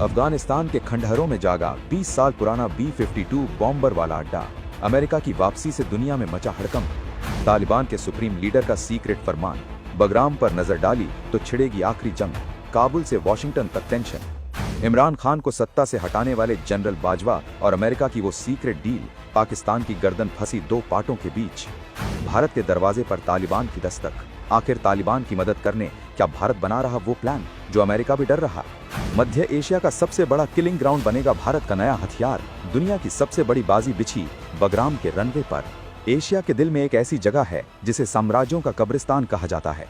अफगानिस्तान के खंडहरों में जागा 20 साल पुराना B-52 बॉम्बर वाला अड्डा। अमेरिका की वापसी से दुनिया में मचा हड़कंप। तालिबान के सुप्रीम लीडर का सीक्रेट फरमान। बगराम पर नजर डाली तो छिड़ेगी आखिरी जंग। काबुल से वॉशिंगटन तक टेंशन। इमरान खान को सत्ता से हटाने वाले जनरल बाजवा और अमेरिका की वो सीक्रेट डील। पाकिस्तान की गर्दन फंसी दो पाटों के बीच। भारत के दरवाजे पर तालिबान की दस्तक। आखिर तालिबान की मदद करने क्या भारत बना रहा वो प्लान जो अमेरिका भी डर रहा। मध्य एशिया का सबसे बड़ा किलिंग ग्राउंड बनेगा भारत का नया हथियार। दुनिया की सबसे बड़ी बाजी बिछी बगराम के रनवे पर। एशिया के दिल में एक ऐसी जगह है जिसे साम्राज्यों का कब्रिस्तान कहा जाता है।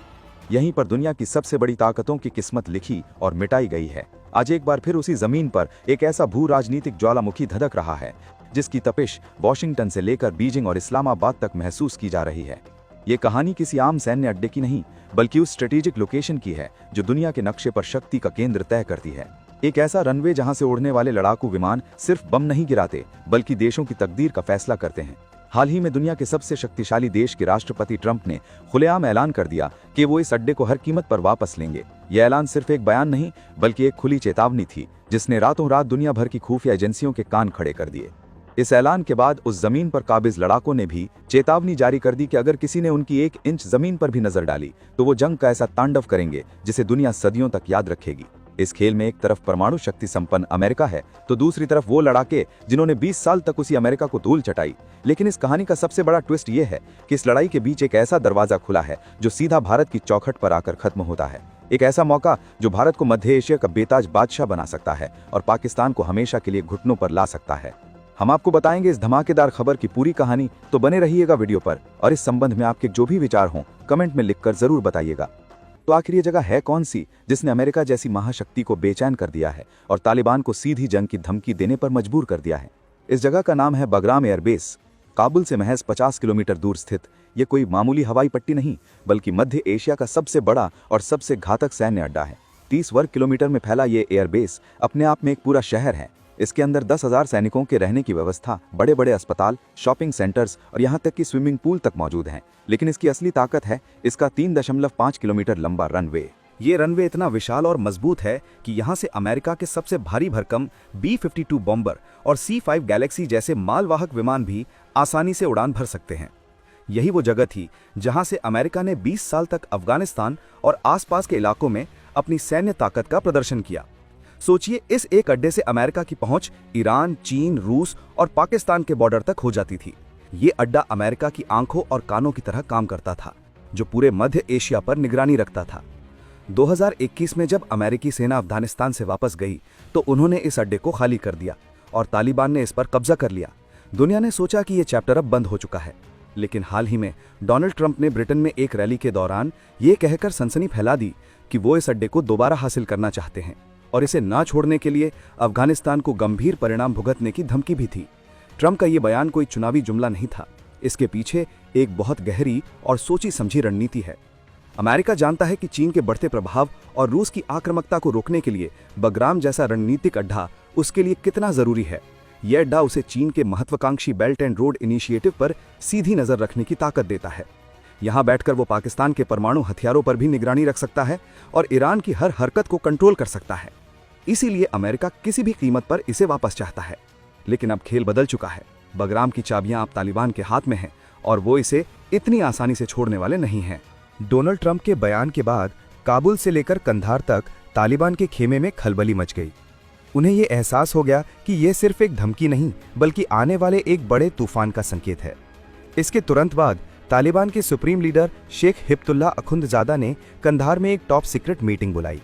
यहीं पर दुनिया की सबसे बड़ी ताकतों की किस्मत लिखी और मिटाई गई है। आज एक बार फिर उसी जमीन पर एक ऐसा भू राजनीतिक ज्वालामुखी धधक रहा है जिसकी तपिश वॉशिंगटन से लेकर बीजिंग और इस्लामाबाद तक महसूस की जा रही है। ये कहानी किसी आम सैन्य अड्डे की नहीं बल्कि उस स्ट्रेटेजिक लोकेशन की है जो दुनिया के नक्शे पर शक्ति का केंद्र तय करती है। एक ऐसा रनवे जहां से उड़ने वाले लड़ाकू विमान सिर्फ बम नहीं गिराते बल्कि देशों की तकदीर का फैसला करते हैं। हाल ही में दुनिया के सबसे शक्तिशाली देश के राष्ट्रपति ट्रंप ने खुलेआम ऐलान कर दिया कि वो इस अड्डे को हर कीमत पर वापस लेंगे। यह ऐलान सिर्फ एक बयान नहीं बल्कि एक खुली चेतावनी थी जिसने रातों रात दुनिया भर की खुफिया एजेंसियों के कान खड़े कर दिए। इस ऐलान के बाद उस जमीन पर काबिज लड़ाकों ने भी चेतावनी जारी कर दी कि अगर किसी ने उनकी 1 इंच जमीन पर भी नजर डाली तो वो जंग का ऐसा तांडव करेंगे जिसे दुनिया सदियों तक याद रखेगी। इस खेल में एक तरफ परमाणु शक्ति संपन्न अमेरिका है तो दूसरी तरफ वो लड़ाके जिन्होंने 20 साल तक उसी अमेरिका को धूल चटाई। लेकिन इस कहानी का सबसे बड़ा ट्विस्ट ये है कि इस लड़ाई के बीच एक ऐसा दरवाजा खुला है जो सीधा भारत की चौखट पर आकर खत्म होता है। एक ऐसा मौका जो भारत को मध्य एशिया का बेताज बादशाह बना सकता है और पाकिस्तान को हमेशा के लिए घुटनों पर ला सकता है। हम आपको बताएंगे इस धमाकेदार खबर की पूरी कहानी, तो बने रहिएगा वीडियो पर और इस संबंध में आपके जो भी विचार हों कमेंट में लिखकर जरूर बताइएगा। तो आखिर ये जगह है कौन सी जिसने अमेरिका जैसी महाशक्ति को बेचैन कर दिया है और तालिबान को सीधी जंग की धमकी देने पर मजबूर कर दिया है। इस जगह का नाम है बगराम एयरबेस। काबुल से महज 50 किलोमीटर दूर स्थित ये कोई मामूली हवाई पट्टी नहीं बल्कि मध्य एशिया का सबसे बड़ा और सबसे घातक सैन्य अड्डा है। 30 वर्ग किलोमीटर में फैला ये एयरबेस अपने आप में एक पूरा शहर है। इसके अंदर 10,000 सैनिकों के रहने की व्यवस्था, बड़े बड़े अस्पताल, शॉपिंग सेंटर्स और यहाँ तक कि स्विमिंग पूल तक मौजूद हैं। लेकिन इसकी असली ताकत है इसका 3.5 किलोमीटर लंबा रनवे। ये रनवे इतना विशाल और मजबूत है कि यहाँ से अमेरिका के सबसे भारी भरकम B-52 बॉम्बर और C-5 गैलेक्सी जैसे मालवाहक विमान भी आसानी से उड़ान भर सकते हैं। यही वो जगह थी जहाँ से अमेरिका ने 20 साल तक अफगानिस्तान और आसपास के इलाकों में अपनी सैन्य ताकत का प्रदर्शन किया। सोचिए, इस एक अड्डे से अमेरिका की पहुंच ईरान, चीन, रूस और पाकिस्तान के बॉर्डर तक हो जाती थी। ये अड्डा अमेरिका की आंखों और कानों की तरह काम करता था जो पूरे मध्य एशिया पर निगरानी रखता था। 2021 में जब अमेरिकी सेना अफगानिस्तान से वापस गई तो उन्होंने इस अड्डे को खाली कर दिया और तालिबान ने इस पर कब्जा कर लिया। दुनिया ने सोचा कि यह चैप्टर अब बंद हो चुका है, लेकिन हाल ही में डोनाल्ड ट्रंप ने ब्रिटेन में एक रैली के दौरान ये कहकर सनसनी फैला दी कि वो इस अड्डे को दोबारा हासिल करना चाहते हैं और इसे ना छोड़ने के लिए अफगानिस्तान को गंभीर परिणाम भुगतने की धमकी भी थी। ट्रंप का ये बयान कोई चुनावी जुमला नहीं था, इसके पीछे एक बहुत गहरी और सोची समझी रणनीति है। अमेरिका जानता है कि चीन के बढ़ते प्रभाव और रूस की आक्रामकता को रोकने के लिए बगराम जैसा रणनीतिक अड्डा उसके लिए कितना जरूरी है। यह अड्डा उसे चीन के महत्वाकांक्षी बेल्ट एंड रोड इनिशिएटिव पर सीधी नजर रखने की ताकत देता है। यहाँ बैठकर वो पाकिस्तान के परमाणु हथियारों पर भी निगरानी रख सकता है और ईरान की हर हरकत को कंट्रोल कर सकता है। इसीलिए अमेरिका किसी भी कीमत पर इसे वापस चाहता है। लेकिन अब खेल बदल चुका है। बगराम की चाबियां अब तालिबान के हाथ में हैं और वो इसे इतनी आसानी से छोड़ने वाले नहीं हैं। डोनाल्ड ट्रंप के बयान के बाद काबुल से लेकर कंधार तक तालिबान के खेमे में खलबली मच गई। उन्हें ये एहसास हो गया कि ये सिर्फ एक धमकी नहीं बल्कि आने वाले एक बड़े तूफान का संकेत है। इसके तुरंत बाद तालिबान के सुप्रीम लीडर शेख हिब्तुल्ला अखुंदजादा ने कंधार में एक टॉप सीक्रेट मीटिंग बुलाई।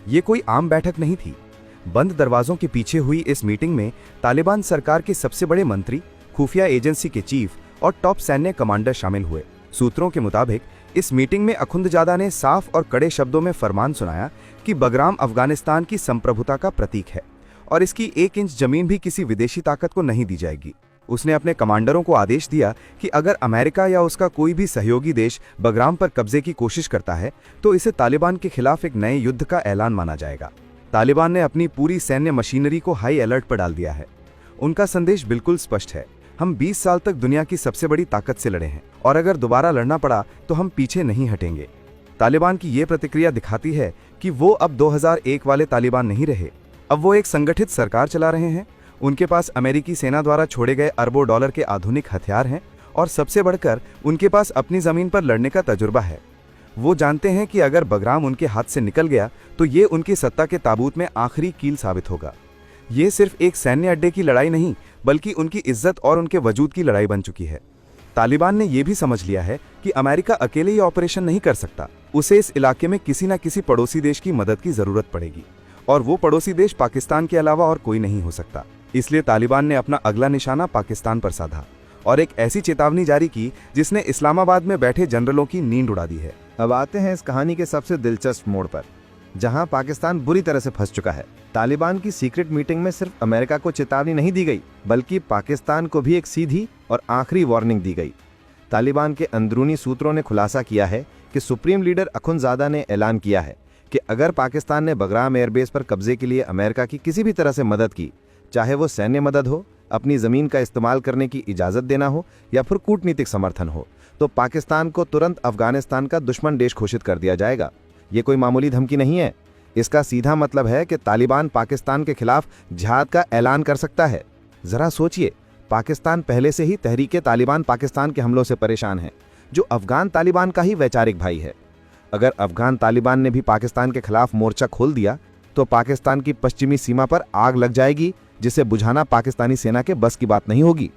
ये कोई आम बैठक नहीं थी। बंद दरवाजों के पीछे हुई इस मीटिंग में तालिबान सरकार के सबसे बड़े मंत्री, खुफिया एजेंसी के चीफ और टॉप सैन्य कमांडर शामिल हुए। सूत्रों के मुताबिक इस मीटिंग में अखुंदजादा ने साफ और कड़े शब्दों में फरमान सुनाया कि बगराम अफगानिस्तान की संप्रभुता का प्रतीक है और इसकी 1 इंच जमीन भी किसी विदेशी ताकत को नहीं दी जाएगी। उसने अपने कमांडरों को आदेश दिया कि अगर अमेरिका या उसका कोई भी सहयोगी देश बगराम पर कब्जे की कोशिश करता है तो इसे तालिबान के खिलाफ एक नए युद्ध का ऐलान माना जाएगा। तालिबान ने अपनी पूरी सैन्य मशीनरी को हाई अलर्ट पर डाल दिया है। उनका संदेश बिल्कुल स्पष्ट है, हम 20 साल तक दुनिया की सबसे बड़ी ताकत से लड़े हैं और अगर दोबारा लड़ना पड़ा तो हम पीछे नहीं हटेंगे। तालिबान की ये प्रतिक्रिया दिखाती है कि वो अब 2001 वाले तालिबान नहीं रहे। अब वो एक संगठित सरकार चला रहे हैं, उनके पास अमेरिकी सेना द्वारा छोड़े गए अरबों डॉलर के आधुनिक हथियार हैं और सबसे बढ़कर उनके पास अपनी जमीन पर लड़ने का तजुर्बा है। वो जानते हैं कि अगर बगराम उनके हाथ से निकल गया तो ये उनकी सत्ता के ताबूत में आखिरी कील साबित होगा। ये सिर्फ एक सैन्य अड्डे की लड़ाई नहीं, बल्कि उनकी इज्जत और उनके वजूद की लड़ाई बन चुकी है। तालिबान ने यह भी समझ लिया है कि अमेरिका अकेले ये ऑपरेशन नहीं कर सकता, उसे इस इलाके में किसी न किसी पड़ोसी देश की मदद की जरूरत पड़ेगी, और वो पड़ोसी देश पाकिस्तान के अलावा और कोई नहीं हो सकता। इसलिए तालिबान ने अपना अगला निशाना पाकिस्तान पर साधा और एक ऐसी चेतावनी जारी की जिसने इस्लामाबाद में बैठे जनरलों की नींद उड़ा दी है। अब आते हैं इस कहानी के सबसे दिलचस्प मोड़ पर, जहां पाकिस्तान बुरी तरह से फंस चुका है। तालिबान की सीक्रेट मीटिंग में सिर्फ अमेरिका को चेतावनी नहीं दी गई, बल्कि पाकिस्तान को भी एक सीधी और आखिरी वार्निंग दी गई। तालिबान के अंदरूनी सूत्रों ने खुलासा किया है कि सुप्रीम लीडर अखुंज़ादा ने ऐलान किया है कि अगर पाकिस्तान ने बगराम एयरबेस पर कब्जे के लिए अमेरिका की किसी भी तरह से मदद की, चाहे वो सैन्य मदद हो, अपनी ज़मीन का इस्तेमाल करने की इजाज़त देना हो या फिर कूटनीतिक समर्थन हो, तो पाकिस्तान को तुरंत अफगानिस्तान का दुश्मन देश घोषित कर दिया जाएगा। ये कोई मामूली धमकी नहीं है। इसका सीधा मतलब है कि तालिबान पाकिस्तान के खिलाफ जिहाद का ऐलान कर सकता है। जरा सोचिए, पाकिस्तान पहले से ही तहरीके तालिबान पाकिस्तान के हमलों से परेशान है, जो अफगान तालिबान का ही वैचारिक भाई है। अगर अफगान तालिबान ने भी पाकिस्तान के खिलाफ मोर्चा खोल दिया तो पाकिस्तान की पश्चिमी सीमा पर आग लग जाएगी, जिसे बुझाना पाकिस्तानी सेना के बस की बात नहीं होगी।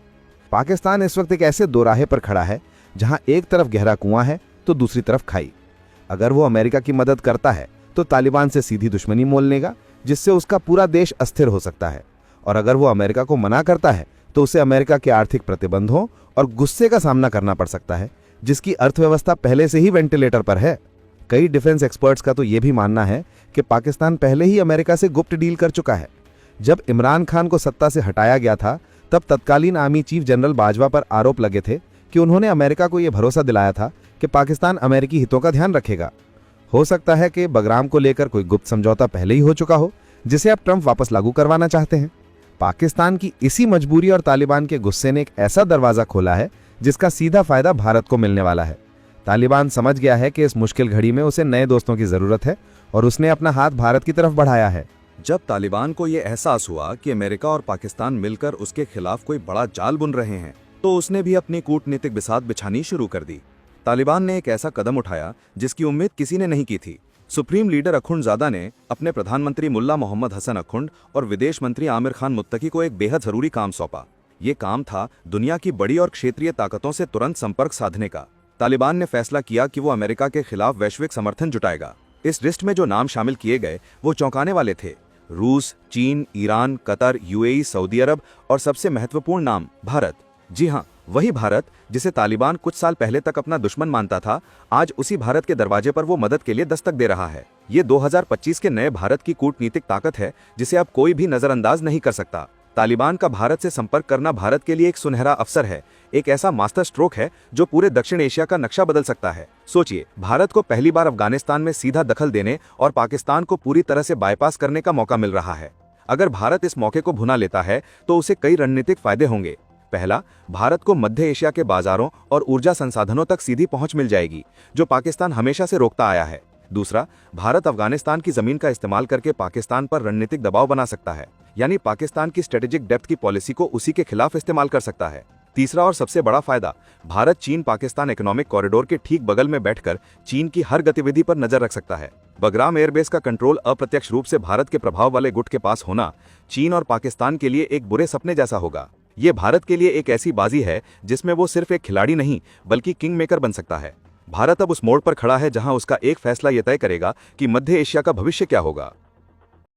पाकिस्तान इस वक्त एक ऐसे दोराहे पर खड़ा है जहां एक तरफ गहरा कुआं है तो दूसरी तरफ खाई। अगर वो अमेरिका की मदद करता है तो तालिबान से सीधी दुश्मनी मोल लेगा, जिससे उसका पूरा देश अस्थिर हो सकता है, और अगर वो अमेरिका को मना करता है तो उसे अमेरिका के आर्थिक प्रतिबंधों और गुस्से का सामना करना पड़ सकता है, जिसकी अर्थव्यवस्था पहले से ही वेंटिलेटर पर है। कई डिफेंस एक्सपर्ट्स का तो ये भी मानना है कि पाकिस्तान पहले ही अमेरिका से गुप्त डील कर चुका है। जब इमरान खान को सत्ता से हटाया गया था, तब तत्कालीन आर्मी चीफ जनरल बाजवा पर आरोप लगे थे कि उन्होंने अमेरिका को यह भरोसा दिलाया था कि पाकिस्तान अमेरिकी हितों का ध्यान रखेगा। हो सकता है कि बगराम को लेकर कोई गुप्त समझौता पहले ही हो चुका हो, जिसे अब ट्रंप वापस लागू करवाना चाहते हैं। पाकिस्तान की इसी मजबूरी और तालिबान के गुस्से ने एक ऐसा दरवाजा खोला है जिसका सीधा फायदा भारत को मिलने वाला है। तालिबान समझ गया है कि इस मुश्किल घड़ी में उसे नए दोस्तों की जरूरत है, और उसने अपना हाथ भारत की तरफ बढ़ाया है। जब तालिबान को यह एहसास हुआ कि अमेरिका और पाकिस्तान मिलकर उसके खिलाफ कोई बड़ा जाल बुन रहे हैं, तो उसने भी अपनी कूटनीतिक बिसात बिछानी शुरू कर दी। तालिबान ने एक ऐसा कदम उठाया जिसकी उम्मीद किसी ने नहीं की थी। सुप्रीम लीडर अखुंज़ादा ने अपने प्रधानमंत्री मुल्ला मोहम्मद हसन अखुंड और विदेश मंत्री आमिर खान मुत्तकी को एक बेहद जरूरी काम सौंपा। ये काम था दुनिया की बड़ी और क्षेत्रीय ताकतों से तुरंत संपर्क साधने का। तालिबान ने फैसला किया कि वो अमेरिका के खिलाफ वैश्विक समर्थन जुटाएगा। इस लिस्ट में जो नाम शामिल किए गए वो चौंकाने वाले थे। रूस, चीन, ईरान, कतर, यूएई, सऊदी अरब और सबसे महत्वपूर्ण नाम भारत। जी हाँ, वही भारत जिसे तालिबान कुछ साल पहले तक अपना दुश्मन मानता था, आज उसी भारत के दरवाजे पर वो मदद के लिए दस्तक दे रहा है। ये 2025 के नए भारत की कूटनीतिक ताकत है जिसे अब कोई भी नजरअंदाज नहीं कर सकता। तालिबान का भारत से संपर्क करना भारत के लिए एक सुनहरा अवसर है, एक ऐसा मास्टर स्ट्रोक है जो पूरे दक्षिण एशिया का नक्शा बदल सकता है। सोचिए, भारत को पहली बार अफगानिस्तान में सीधा दखल देने और पाकिस्तान को पूरी तरह से बाईपास करने का मौका मिल रहा है। अगर भारत इस मौके को भुना लेता है तो उसे कई रणनीतिक फायदे होंगे। पहला, भारत को मध्य एशिया के बाजारों और ऊर्जा संसाधनों तक सीधी पहुंच मिल जाएगी, जो पाकिस्तान हमेशा से रोकता आया है। दूसरा, भारत अफगानिस्तान की जमीन का इस्तेमाल करके पाकिस्तान पर रणनीतिक दबाव बना सकता है, यानी पाकिस्तान की स्ट्रेटेजिक डेप्थ की पॉलिसी को उसी के खिलाफ इस्तेमाल कर सकता है। तीसरा और सबसे बड़ा फायदा, भारत चीन पाकिस्तान इकोनॉमिक कॉरिडोर के ठीक बगल में बैठकर चीन की हर गतिविधि पर नजर रख सकता है। बगराम एयरबेस का कंट्रोल अप्रत्यक्ष रूप से भारत के प्रभाव वाले गुट के पास होना चीन और पाकिस्तान के लिए एक बुरे सपने जैसा होगा। ये भारत के लिए एक ऐसी बाजी है जिसमें वो सिर्फ एक खिलाड़ी नहीं बल्कि किंग मेकर बन सकता है। भारत अब उस मोड़ पर खड़ा है जहां उसका एक फैसला यह तय करेगा कि मध्य एशिया का भविष्य क्या होगा।